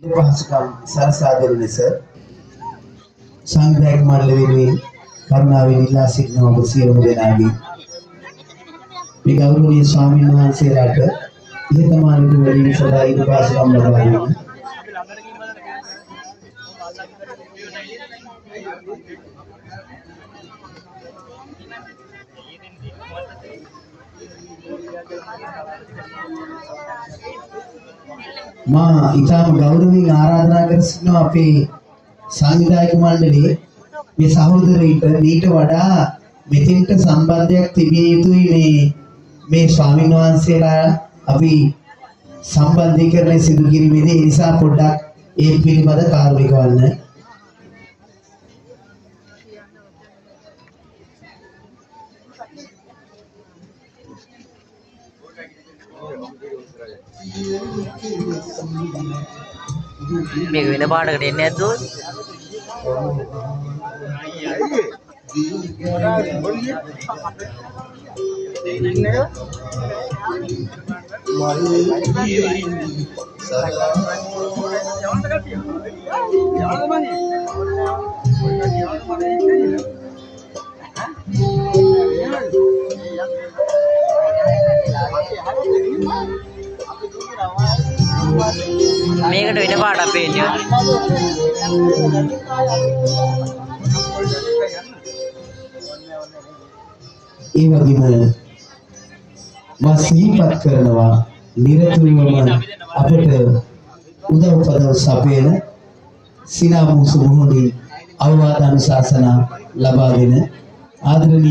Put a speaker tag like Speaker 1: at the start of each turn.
Speaker 1: පහසුකම් සලසා දෙන ලෙස සංඝයාගේ මණ්ඩලයේ කරුණාවෙන් ඉල්ලා සිටින ඔබ සියලුම දෙනාගේ මේ ගෞරවනීය ස්වාමීන් වහන්සේලාට ඉහතමානීය වැඩි සදා ඉද පහසුකම් ලබා දෙන්න. मां इताम गौरवी आराधना कर सिनो අපේ සංවිධායක මණ්ඩලයේ මේ සහෝදරයින්ට ඊට වඩා මෙතෙන්ට සම්බන්ධයක් තිබිය යුතුයි මේ ස්වාමීන් වහන්සේලා අපි සම්බන්ධීකරණය සිදු කිරීමේදී ඒ නිසා පොඩ්ඩක් ඒ පිළිබඳ කාර්යයක් වන්න.
Speaker 2: මේක වෙන පාඩකට එන්නේ නැද්ද? මේකට වෙන පාඩක් පේන්නේ.
Speaker 1: ඒ වගේම වස්ීපත් කරනවා නිරතුරුවම අපට උදව් පදව සපයන සිනාමුසු මොහොතේ අවවාද අනුශාසනා ලබා දෙන ආදරණීය